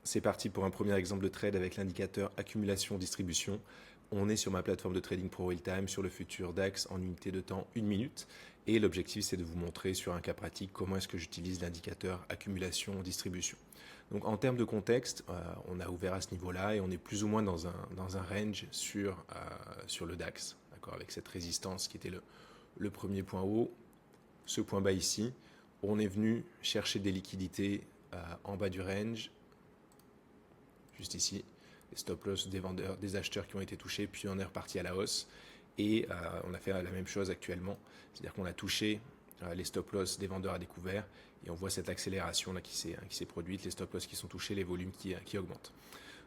C'est parti pour un premier exemple de trade avec l'indicateur accumulation-distribution. On est sur ma plateforme de trading Pro Realtime sur le futur DAX en unité de temps 1 minute. Et l'objectif, c'est de vous montrer sur un cas pratique comment est-ce que j'utilise l'indicateur accumulation-distribution. Donc en termes de contexte, on a ouvert à ce niveau-là et on est plus ou moins dans un range sur le DAX, avec cette résistance qui était le premier point haut, ce point bas ici. On est venu chercher des liquidités en bas du range, juste ici, les stop loss des vendeurs, des acheteurs qui ont été touchés, puis on est reparti à la hausse. Et on a fait la même chose actuellement, c'est-à-dire qu'on a touché les stop loss des vendeurs à découvert, et on voit cette accélération là qui s'est produite, les stop loss qui sont touchés, les volumes qui augmentent.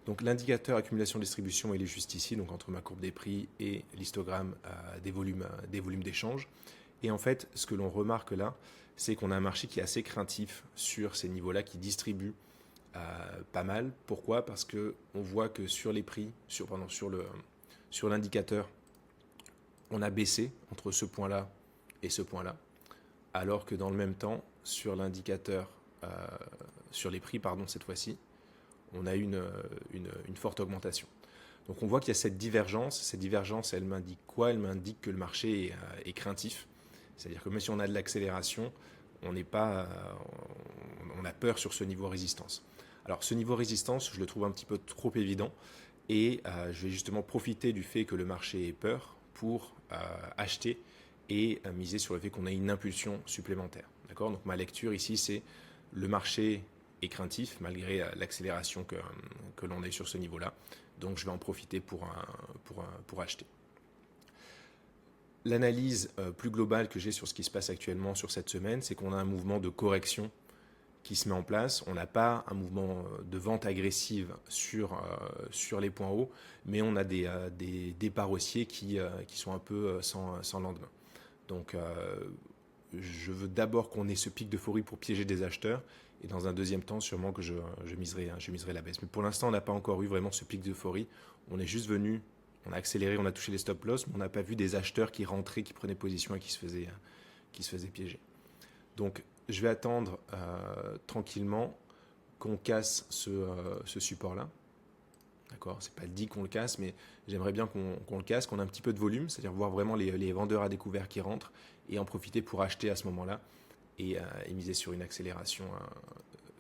Donc l'indicateur accumulation-distribution, il est juste ici, donc entre ma courbe des prix et l'histogramme des volumes d'échange. Et en fait, ce que l'on remarque là, c'est qu'on a un marché qui est assez craintif sur ces niveaux-là, qui distribue pas mal. Pourquoi? Parce que on voit que sur les prix, sur l'indicateur, on a baissé entre ce point-là et ce point-là, alors que dans le même temps, sur l'indicateur, sur les prix, pardon, cette fois-ci, on a une forte augmentation. Donc on voit qu'il y a cette divergence. Cette divergence, elle m'indique quoi? Elle m'indique que le marché est craintif. C'est-à-dire que même si on a de l'accélération, on a peur sur ce niveau résistance. Alors ce niveau résistance, je le trouve un petit peu trop évident et je vais justement profiter du fait que le marché ait peur pour acheter et miser sur le fait qu'on ait une impulsion supplémentaire. D'accord? Donc ma lecture ici, c'est le marché est craintif malgré l'accélération que l'on a sur ce niveau-là. Donc je vais en profiter pour acheter. L'analyse plus globale que j'ai sur ce qui se passe actuellement sur cette semaine, c'est qu'on a un mouvement de correction qui se met en place. On n'a pas un mouvement de vente agressive sur les points hauts, mais on a des départs haussiers qui sont un peu sans lendemain. Donc je veux d'abord qu'on ait ce pic d'euphorie pour piéger des acheteurs, et dans un deuxième temps, sûrement que je miserai la baisse. Mais pour l'instant, on n'a pas encore eu vraiment ce pic d'euphorie. On est juste venu, on a accéléré, on a touché les stop loss, mais on n'a pas vu des acheteurs qui rentraient, qui prenaient position et qui se faisaient piéger. Donc je vais attendre tranquillement qu'on casse ce support-là. D'accord, c'est pas dit qu'on le casse, mais j'aimerais bien qu'on le casse, qu'on ait un petit peu de volume, c'est-à-dire voir vraiment les vendeurs à découvert qui rentrent et en profiter pour acheter à ce moment-là et miser sur une accélération,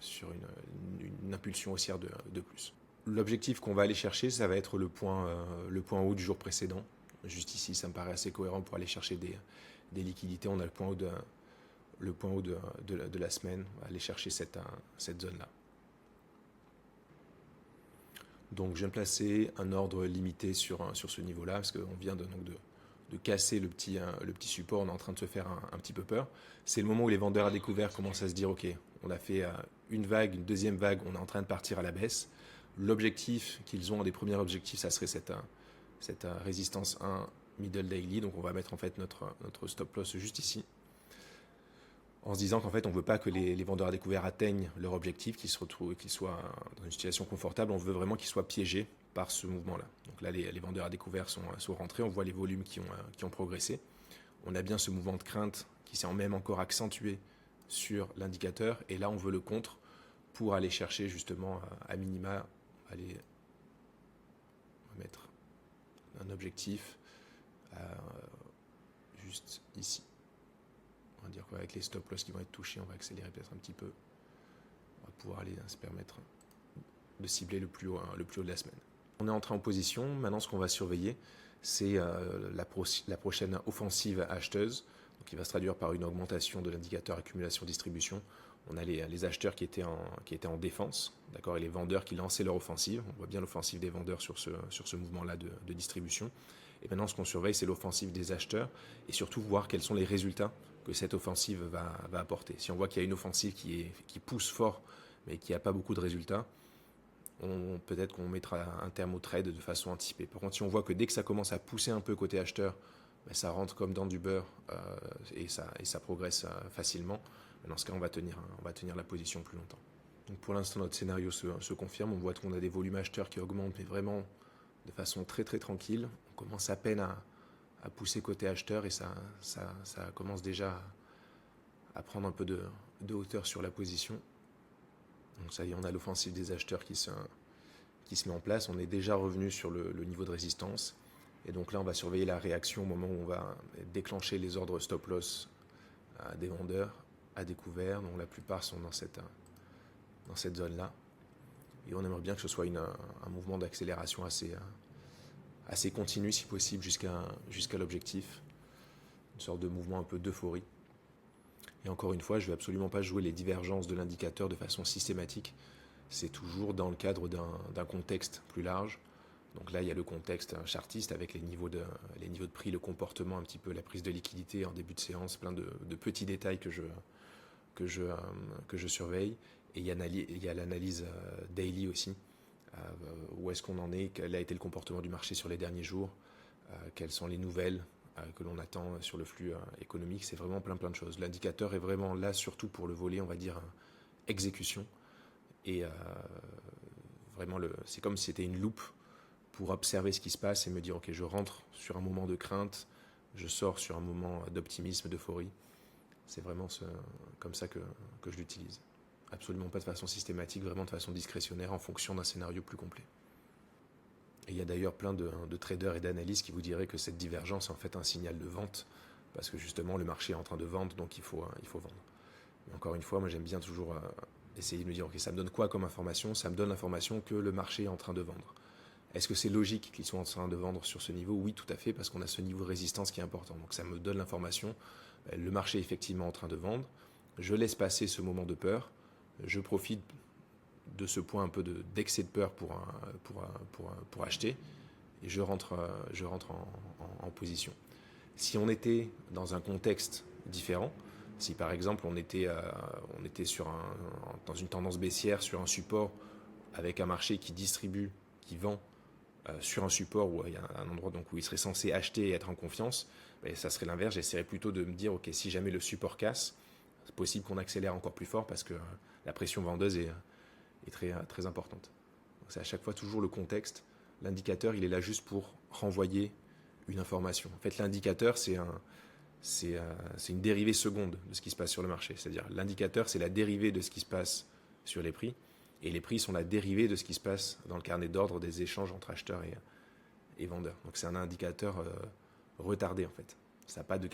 sur une impulsion haussière de plus. L'objectif qu'on va aller chercher, ça va être le point haut du jour précédent. Juste ici, ça me paraît assez cohérent pour aller chercher des liquidités. On a le point haut de la semaine, on va aller chercher cette zone-là. Donc je viens de placer un ordre limité sur ce niveau-là, parce qu'on vient de casser le petit support, on est en train de se faire un petit peu peur. C'est le moment où les vendeurs à découvert commencent à se dire, ok, on a fait une vague, une deuxième vague, on est en train de partir à la baisse. L'objectif qu'ils ont, un des premiers objectifs, ça serait cette résistance 1 middle daily, donc on va mettre en fait notre stop loss juste ici, en se disant qu'en fait on ne veut pas que les vendeurs à découvert atteignent leur objectif, qu'ils soient dans une situation confortable, on veut vraiment qu'ils soient piégés par ce mouvement-là. Donc là les vendeurs à découvert sont rentrés, on voit les volumes qui ont progressé. On a bien ce mouvement de crainte qui s'est même encore accentué sur l'indicateur, et là on veut le contre pour aller chercher justement à minima, on va mettre un objectif juste ici. On va dire qu'avec les stop loss qui vont être touchés, on va accélérer peut-être un petit peu. On va pouvoir aller se permettre de cibler le plus haut de la semaine. On est entré en position. Maintenant, ce qu'on va surveiller, c'est la prochaine offensive acheteuse, donc qui va se traduire par une augmentation de l'indicateur accumulation-distribution. On a les acheteurs qui étaient en défense, d'accord, et les vendeurs qui lançaient leur offensive. On voit bien l'offensive des vendeurs sur ce mouvement-là de distribution. Et maintenant, ce qu'on surveille, c'est l'offensive des acheteurs, et surtout voir quels sont les résultats que cette offensive va apporter. Si on voit qu'il y a une offensive qui pousse fort, mais qui n'a pas beaucoup de résultats, peut-être qu'on mettra un terme au trade de façon anticipée. Par contre, si on voit que dès que ça commence à pousser un peu côté acheteur, ça rentre comme dans du beurre et ça progresse facilement, dans ce cas, on va tenir la position plus longtemps. Donc pour l'instant, notre scénario se confirme. On voit qu'on a des volumes acheteurs qui augmentent, mais vraiment de façon très très tranquille. On commence à peine à pousser côté acheteur, et ça commence déjà à prendre un peu de hauteur sur la position. Donc ça y est, on a l'offensive des acheteurs qui se met en place. On est déjà revenu sur le niveau de résistance. Et donc là, on va surveiller la réaction au moment où on va déclencher les ordres stop-loss des vendeurs à découvert. Donc la plupart sont dans cette zone-là. Et on aimerait bien que ce soit un mouvement d'accélération assez continu, si possible, jusqu'à l'objectif. Une sorte de mouvement un peu d'euphorie. Et encore une fois, je ne vais absolument pas jouer les divergences de l'indicateur de façon systématique. C'est toujours dans le cadre d'un contexte plus large. Donc là, il y a le contexte chartiste avec les niveaux de prix, le comportement un petit peu, la prise de liquidité en début de séance, plein de petits détails que je surveille. Et il y a l'analyse daily aussi. Où est-ce qu'on en est, quel a été le comportement du marché sur les derniers jours, quelles sont les nouvelles que l'on attend sur le flux économique. C'est vraiment plein de choses. L'indicateur est vraiment là surtout pour le volet, on va dire, exécution. Et vraiment, c'est comme si c'était une loupe pour observer ce qui se passe et me dire, ok, je rentre sur un moment de crainte, je sors sur un moment d'optimisme, d'euphorie. C'est vraiment comme ça que je l'utilise. Absolument pas de façon systématique, vraiment de façon discrétionnaire en fonction d'un scénario plus complet. Et il y a d'ailleurs plein de traders et d'analystes qui vous diraient que cette divergence est en fait un signal de vente, parce que justement le marché est en train de vendre, donc il faut vendre. Mais encore une fois, moi j'aime bien toujours essayer de me dire, ok, ça me donne quoi comme information? Ça me donne l'information que le marché est en train de vendre. Est-ce que c'est logique qu'ils soient en train de vendre sur ce niveau? Oui, tout à fait, parce qu'on a ce niveau de résistance qui est important. Donc ça me donne l'information, le marché est effectivement en train de vendre, je laisse passer ce moment de peur, je profite de ce point un peu d'excès de peur pour acheter, et je rentre en position. Si on était dans un contexte différent, si par exemple on était dans une tendance baissière sur un support avec un marché qui distribue, qui vend sur un support où il y a un endroit donc où il serait censé acheter et être en confiance, ben, ça serait l'inverse. J'essaierais plutôt de me dire, ok, si jamais le support casse, c'est possible qu'on accélère encore plus fort parce que la pression vendeuse est très importante. Donc c'est à chaque fois toujours le contexte. L'indicateur, il est là juste pour renvoyer une information. En fait, l'indicateur, c'est une dérivée seconde de ce qui se passe sur le marché. C'est-à-dire, l'indicateur, c'est la dérivée de ce qui se passe sur les prix, et les prix sont la dérivée de ce qui se passe dans le carnet d'ordre des échanges entre acheteurs et vendeurs. Donc c'est un indicateur retardé, en fait. Ça n'a pas de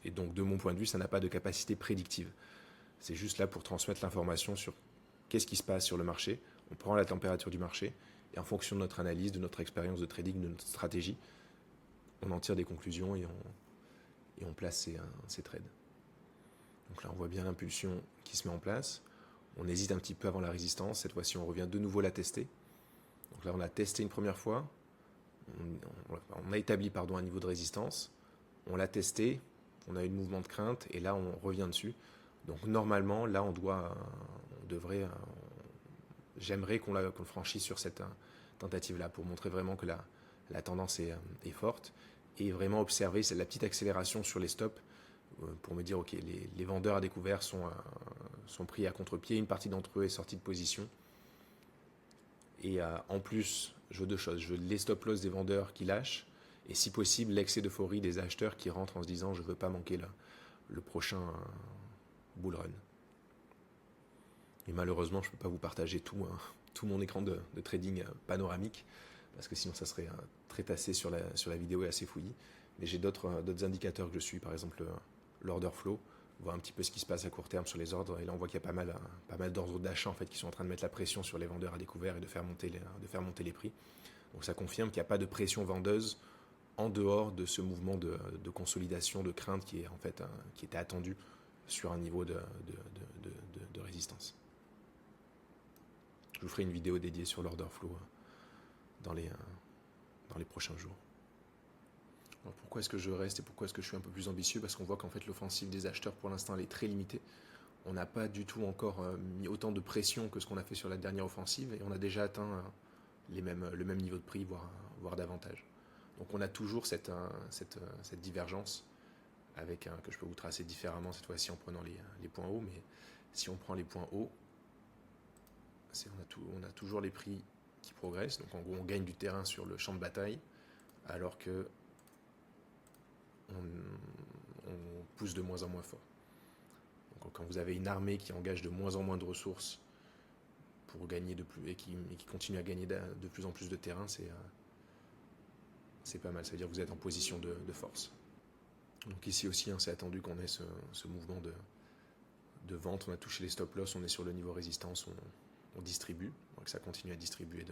et donc, de mon point de vue, ça n'a pas de capacité prédictive. C'est juste là pour transmettre l'information sur qu'est-ce qui se passe sur le marché. On prend la température du marché, et en fonction de notre analyse, de notre expérience de trading, de notre stratégie, on en tire des conclusions et on place ces trades. Donc là, on voit bien l'impulsion qui se met en place. On hésite un petit peu avant la résistance. Cette fois-ci, on revient de nouveau la tester. Donc là, on a testé une première fois. On a établi un niveau de résistance. On l'a testé. On a eu le mouvement de crainte. Et là, on revient dessus. Donc normalement, là, j'aimerais qu'on le franchisse sur cette tentative-là pour montrer vraiment que la tendance est forte. Et vraiment observer la petite accélération sur les stops pour me dire, ok, les vendeurs à découvert sont pris à contre-pied, une partie d'entre eux est sortie de position. Et en plus, je veux deux choses. Je veux les stop-loss des vendeurs qui lâchent, et si possible, l'excès d'euphorie des acheteurs qui rentrent en se disant, je ne veux pas manquer le prochain bull run. Et malheureusement, je ne peux pas vous partager tout mon écran de trading panoramique, parce que sinon ça serait très tassé sur la vidéo et assez fouillis. Mais j'ai d'autres indicateurs que je suis, par exemple l'order flow, voir un petit peu ce qui se passe à court terme sur les ordres. Et là, on voit qu'il y a pas mal d'ordres d'achat en fait, qui sont en train de mettre la pression sur les vendeurs à découvert et de faire monter les prix. Donc ça confirme qu'il n'y a pas de pression vendeuse en dehors de ce mouvement de consolidation, de crainte qui était attendu sur un niveau de résistance. Je vous ferai une vidéo dédiée sur l'order flow dans les prochains jours. Alors pourquoi est-ce que je reste et pourquoi est-ce que je suis un peu plus ambitieux? Parce qu'on voit qu'en fait l'offensive des acheteurs pour l'instant elle est très limitée. On n'a pas du tout encore mis autant de pression que ce qu'on a fait sur la dernière offensive, et on a déjà atteint le même niveau de prix, voire davantage. Donc on a toujours cette divergence que je peux vous tracer différemment cette fois-ci en prenant les points hauts. Mais si on prend les points hauts, on a toujours les prix qui progressent. Donc en gros, on gagne du terrain sur le champ de bataille, alors que on pousse de moins en moins fort. Donc quand vous avez une armée qui engage de moins en moins de ressources pour gagner et qui continue à gagner de plus en plus de terrain, c'est pas mal. Ça veut dire que vous êtes en position de force. Donc ici aussi, c'est attendu qu'on ait ce mouvement de vente. On a touché les stop loss, on est sur le niveau résistance, on distribue. Donc ça continue à distribuer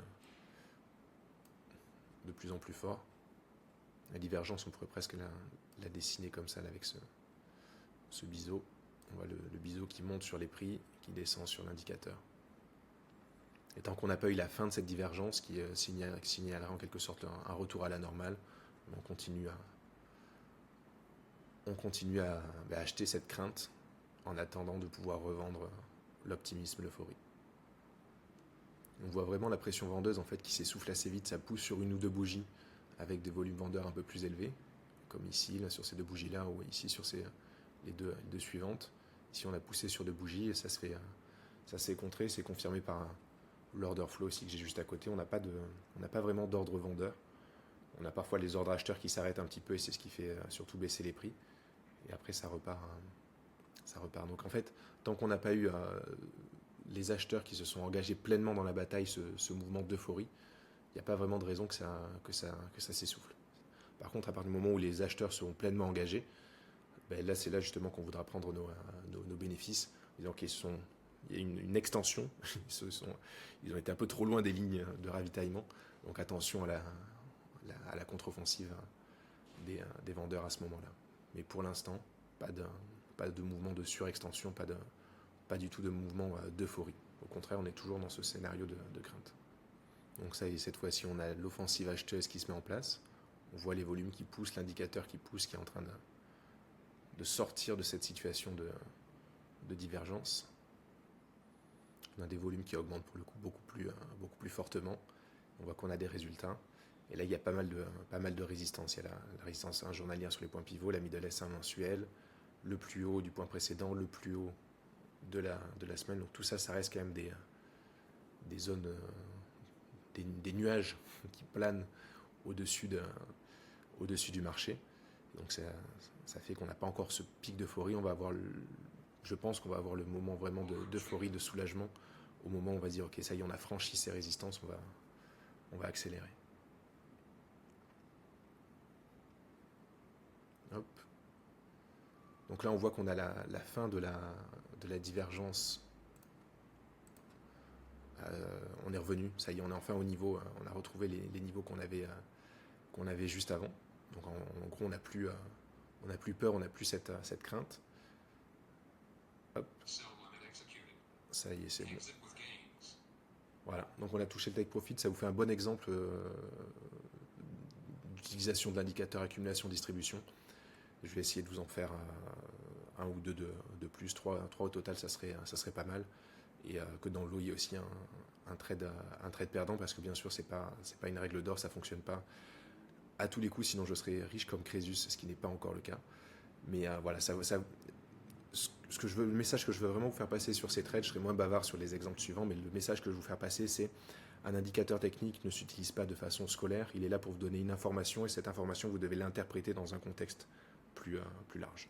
de plus en plus fort. La divergence, on pourrait presque la dessiner comme ça, là, avec ce biseau. On voit le biseau qui monte sur les prix, qui descend sur l'indicateur. Et tant qu'on n'a pas eu la fin de cette divergence, qui signalera en quelque sorte un retour à la normale, on continue à acheter cette crainte en attendant de pouvoir revendre l'optimisme, l'euphorie. On voit vraiment la pression vendeuse en fait qui s'essouffle assez vite, ça pousse sur une ou deux bougies avec des volumes vendeurs un peu plus élevés, comme ici, là, sur ces deux bougies-là, ou ici sur les deux suivantes. Ici on a poussé sur deux bougies et ça s'est contré, c'est confirmé par l'order flow aussi que j'ai juste à côté. On n'a pas vraiment d'ordre vendeur. On a parfois les ordres acheteurs qui s'arrêtent un petit peu et c'est ce qui fait surtout baisser les prix. Et après ça repart. Donc en fait, tant qu'on n'a pas eu les acheteurs qui se sont engagés pleinement dans la bataille, ce mouvement d'euphorie, il n'y a pas vraiment de raison que ça s'essouffle. Par contre, à partir du moment où les acheteurs seront pleinement engagés, là c'est là justement qu'on voudra prendre nos bénéfices, en disant il y a une extension, ils ont été un peu trop loin des lignes de ravitaillement, donc attention à la contre-offensive des vendeurs à ce moment-là. Mais pour l'instant, pas de mouvement de surextension, pas du tout de mouvement d'euphorie. Au contraire, on est toujours dans ce scénario de crainte. Donc ça, et cette fois-ci, on a l'offensive acheteuse qui se met en place. On voit les volumes qui poussent, l'indicateur qui pousse, qui est en train de sortir de cette situation de divergence. On a des volumes qui augmentent pour le coup beaucoup plus fortement. On voit qu'on a des résultats. Et là, il y a pas mal de résistance. Il y a la résistance journalière sur les points pivots, la middle S1 mensuelle, le plus haut du point précédent, le plus haut de la semaine. Donc tout ça, ça reste quand même des zones, des nuages qui planent au-dessus du marché. Donc ça fait qu'on n'a pas encore ce pic d'euphorie. Je pense qu'on va avoir le moment vraiment d'euphorie, de soulagement, au moment où on va dire ok, ça y est, on a franchi ces résistances, on va accélérer. Hop. Donc là, on voit qu'on a la fin de la divergence. On est revenu, ça y est, on est enfin au niveau, on a retrouvé les niveaux qu'on avait juste avant. Donc en gros, on n'a plus peur, on n'a plus cette crainte. Hop. Ça y est, c'est bon. Voilà, donc on a touché le take profit, ça vous fait un bon exemple d'utilisation de l'indicateur accumulation-distribution. Je vais essayer de vous en faire un ou deux de plus, trois au total, ça serait pas mal. Et que dans le lot, il y a aussi un trade perdant, parce que bien sûr, c'est pas une règle d'or, ça fonctionne pas à tous les coups, sinon je serais riche comme Crésus, ce qui n'est pas encore le cas. Mais voilà, le message que je veux vraiment vous faire passer sur ces trades, je serai moins bavard sur les exemples suivants, mais le message que je veux vous faire passer, c'est un indicateur technique ne s'utilise pas de façon scolaire, il est là pour vous donner une information, et cette information, vous devez l'interpréter dans un contexte plus large.